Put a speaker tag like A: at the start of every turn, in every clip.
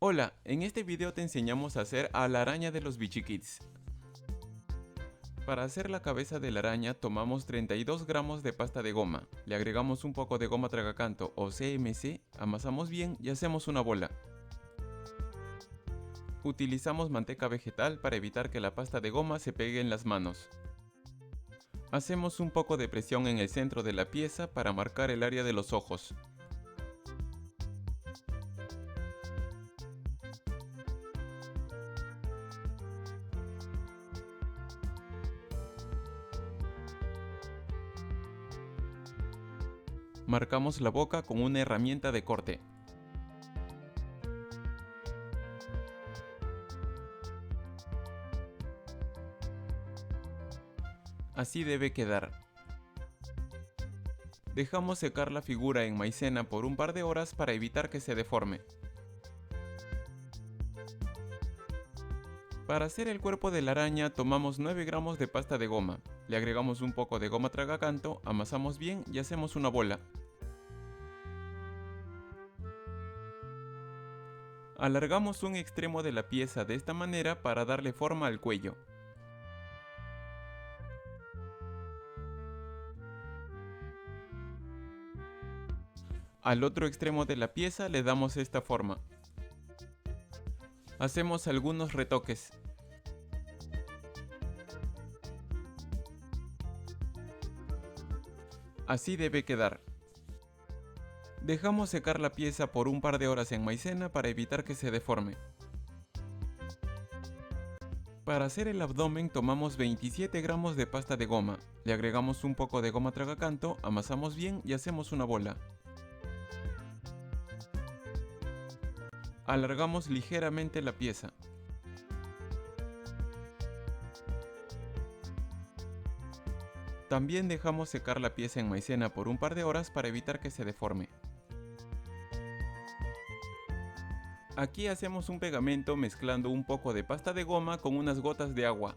A: Hola, en este video te enseñamos a hacer a la araña de los Bichikits. Para hacer la cabeza de la araña tomamos 32 gramos de pasta de goma, le agregamos un poco de goma tragacanto o CMC, amasamos bien y hacemos una bola. Utilizamos manteca vegetal para evitar que la pasta de goma se pegue en las manos. Hacemos un poco de presión en el centro de la pieza para marcar el área de los ojos. Marcamos la boca con una herramienta de corte. Así debe quedar. Dejamos secar la figura en maicena por un par de horas para evitar que se deforme. Para hacer el cuerpo de la araña tomamos 9 gramos de pasta de goma, le agregamos un poco de goma tragacanto, amasamos bien y hacemos una bola. Alargamos un extremo de la pieza de esta manera para darle forma al cuello. Al otro extremo de la pieza le damos esta forma. Hacemos algunos retoques. Así debe quedar. Dejamos secar la pieza por un par de horas en maicena para evitar que se deforme. Para hacer el abdomen tomamos 27 gramos de pasta de goma, le agregamos un poco de goma tragacanto, amasamos bien y hacemos una bola. Alargamos ligeramente la pieza. También dejamos secar la pieza en maicena por un par de horas para evitar que se deforme. Aquí hacemos un pegamento mezclando un poco de pasta de goma con unas gotas de agua.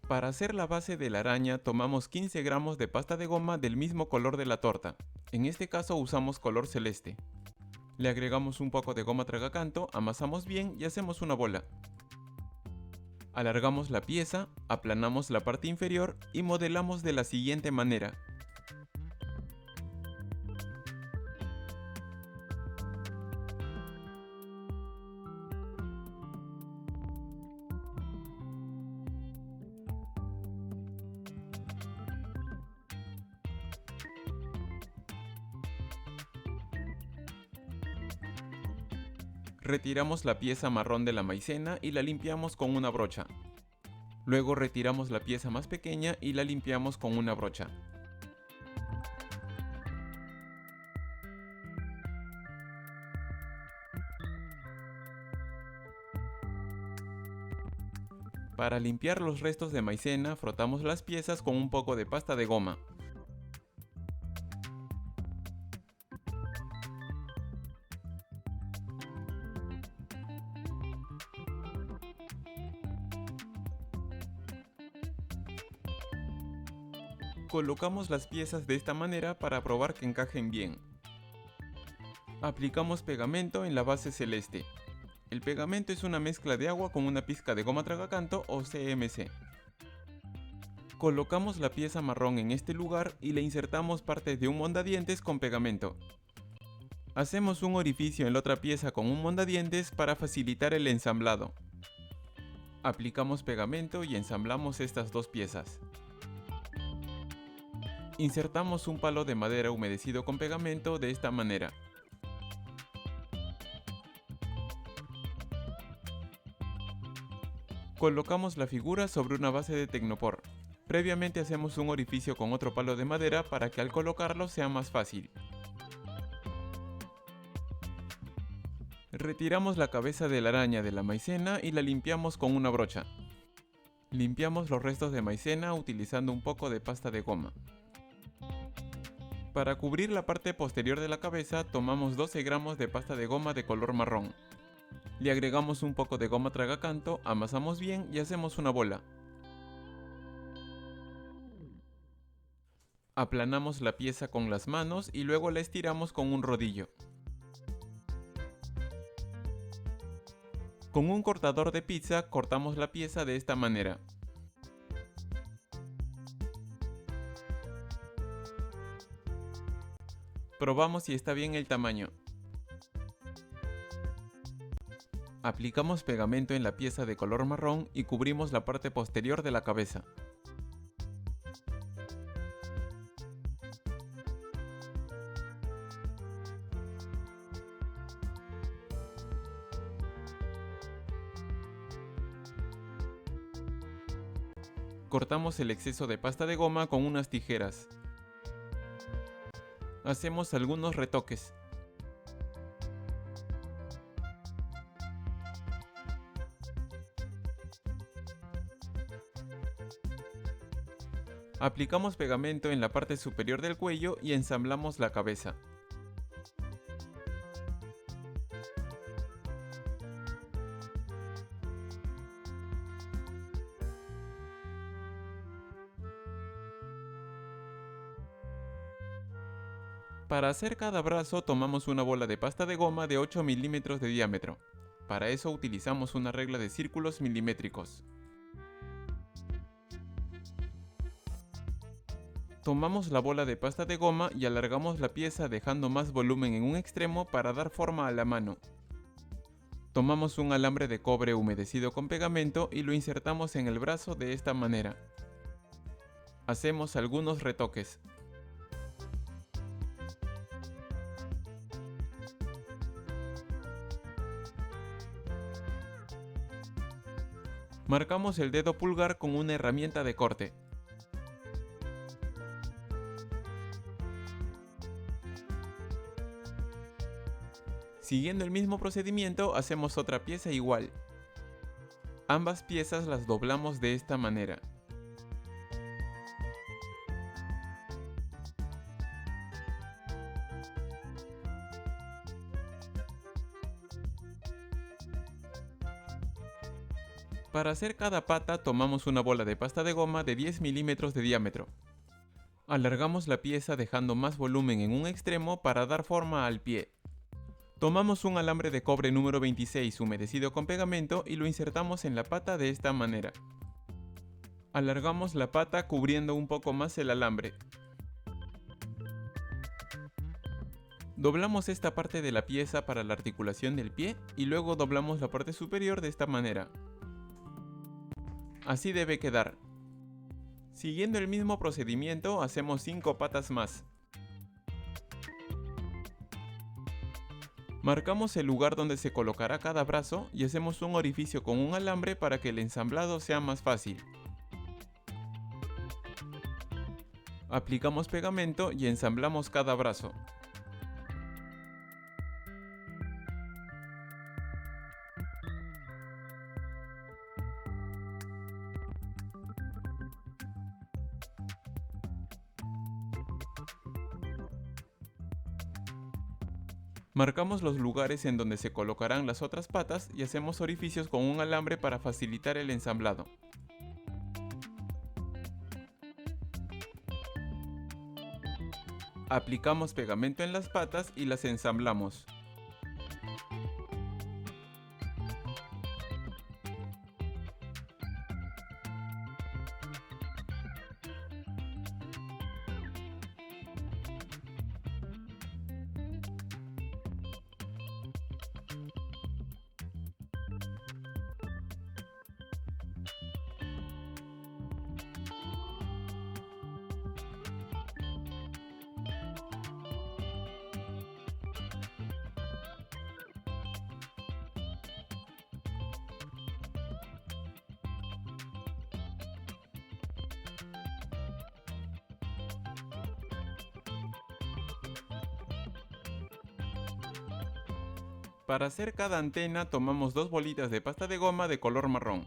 A: Para hacer la base de la araña tomamos 15 gramos de pasta de goma del mismo color de la torta. En este caso usamos color celeste. Le agregamos un poco de goma tragacanto, amasamos bien y hacemos una bola. Alargamos la pieza, aplanamos la parte inferior y modelamos de la siguiente manera. Retiramos la pieza marrón de la maicena y la limpiamos con una brocha. Luego retiramos la pieza más pequeña y la limpiamos con una brocha. Para limpiar los restos de maicena frotamos las piezas con un poco de pasta de goma. Colocamos las piezas de esta manera para probar que encajen bien. Aplicamos pegamento en la base celeste. El pegamento es una mezcla de agua con una pizca de goma tragacanto o CMC. Colocamos la pieza marrón en este lugar y le insertamos partes de un mondadientes con pegamento. Hacemos un orificio en la otra pieza con un mondadientes para facilitar el ensamblado. Aplicamos pegamento y ensamblamos estas dos piezas. Insertamos un palo de madera humedecido con pegamento de esta manera. Colocamos la figura sobre una base de tecnopor. Previamente hacemos un orificio con otro palo de madera para que al colocarlo sea más fácil. Retiramos la cabeza de la araña de la maicena y la limpiamos con una brocha. Limpiamos los restos de maicena utilizando un poco de pasta de goma. Para cubrir la parte posterior de la cabeza tomamos 12 gramos de pasta de goma de color marrón. Le agregamos un poco de goma tragacanto, amasamos bien y hacemos una bola. Aplanamos la pieza con las manos y luego la estiramos con un rodillo. Con un cortador de pizza cortamos la pieza de esta manera. Probamos si está bien el tamaño. Aplicamos pegamento en la pieza de color marrón y cubrimos la parte posterior de la cabeza. Cortamos el exceso de pasta de goma con unas tijeras. Hacemos algunos retoques. Aplicamos pegamento en la parte superior del cuello y ensamblamos la cabeza. Para hacer cada brazo tomamos una bola de pasta de goma de 8 milímetros de diámetro. Para eso utilizamos una regla de círculos milimétricos. Tomamos la bola de pasta de goma y alargamos la pieza dejando más volumen en un extremo para dar forma a la mano. Tomamos un alambre de cobre humedecido con pegamento y lo insertamos en el brazo de esta manera. Hacemos algunos retoques. Marcamos el dedo pulgar con una herramienta de corte. Siguiendo el mismo procedimiento, hacemos otra pieza igual. Ambas piezas las doblamos de esta manera. Para hacer cada pata tomamos una bola de pasta de goma de 10 milímetros de diámetro. Alargamos la pieza dejando más volumen en un extremo para dar forma al pie. Tomamos un alambre de cobre número 26 humedecido con pegamento y lo insertamos en la pata de esta manera. Alargamos la pata cubriendo un poco más el alambre. Doblamos esta parte de la pieza para la articulación del pie y luego doblamos la parte superior de esta manera. Así debe quedar. Siguiendo el mismo procedimiento hacemos 5 patas más. Marcamos el lugar donde se colocará cada brazo y hacemos un orificio con un alambre para que el ensamblado sea más fácil. Aplicamos pegamento y ensamblamos cada brazo. Marcamos los lugares en donde se colocarán las otras patas y hacemos orificios con un alambre para facilitar el ensamblado. Aplicamos pegamento en las patas y las ensamblamos. Para hacer cada antena tomamos 2 bolitas de pasta de goma de color marrón.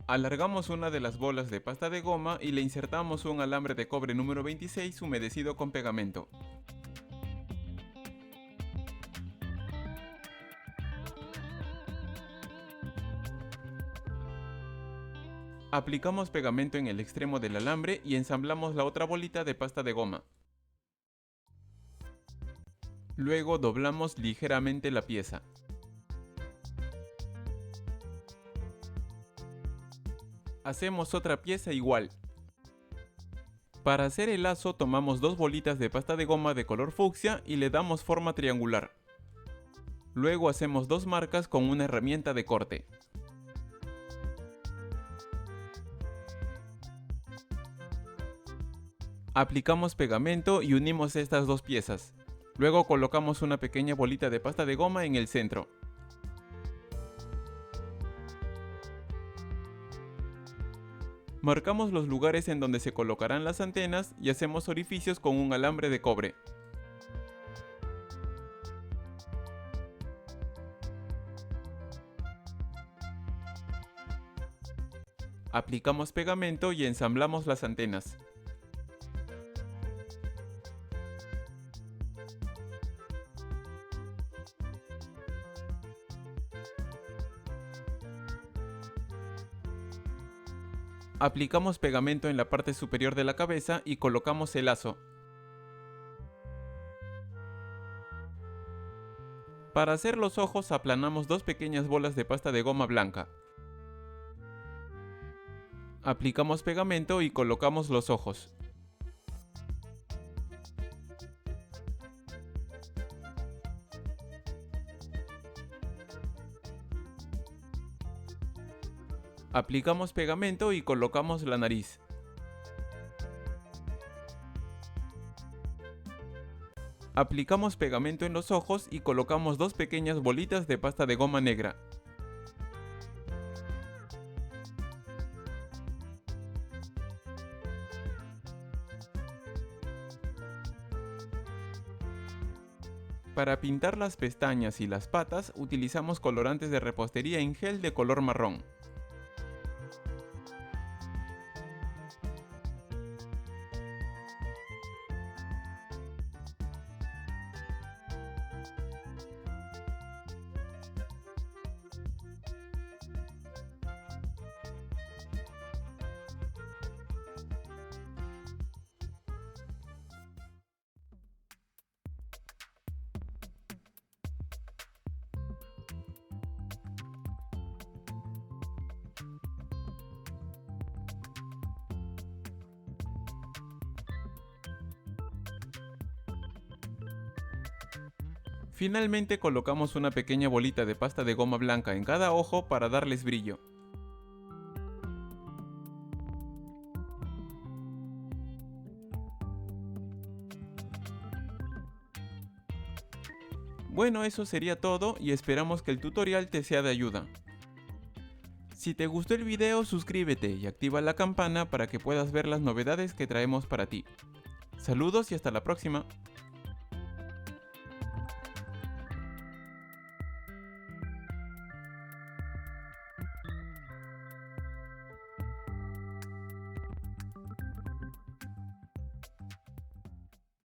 A: Alargamos una de las bolas de pasta de goma y le insertamos un alambre de cobre número 26 humedecido con pegamento. Aplicamos pegamento en el extremo del alambre y ensamblamos la otra bolita de pasta de goma. Luego doblamos ligeramente la pieza. Hacemos otra pieza igual. Para hacer el lazo tomamos dos bolitas de pasta de goma de color fucsia y le damos forma triangular. Luego hacemos dos marcas con una herramienta de corte. Aplicamos pegamento y unimos estas dos piezas. Luego colocamos una pequeña bolita de pasta de goma en el centro. Marcamos los lugares en donde se colocarán las antenas y hacemos orificios con un alambre de cobre. Aplicamos pegamento y ensamblamos las antenas. Aplicamos pegamento en la parte superior de la cabeza y colocamos el lazo. Para hacer los ojos aplanamos dos pequeñas bolas de pasta de goma blanca. Aplicamos pegamento y colocamos los ojos. Aplicamos pegamento y colocamos la nariz. Aplicamos pegamento en los ojos y colocamos dos pequeñas bolitas de pasta de goma negra. Para pintar las pestañas y las patas utilizamos colorantes de repostería en gel de color marrón. Finalmente colocamos una pequeña bolita de pasta de goma blanca en cada ojo para darles brillo. Bueno, eso sería todo y esperamos que el tutorial te sea de ayuda. Si te gustó el video, suscríbete y activa la campana para que puedas ver las novedades que traemos para ti. Saludos y hasta la próxima.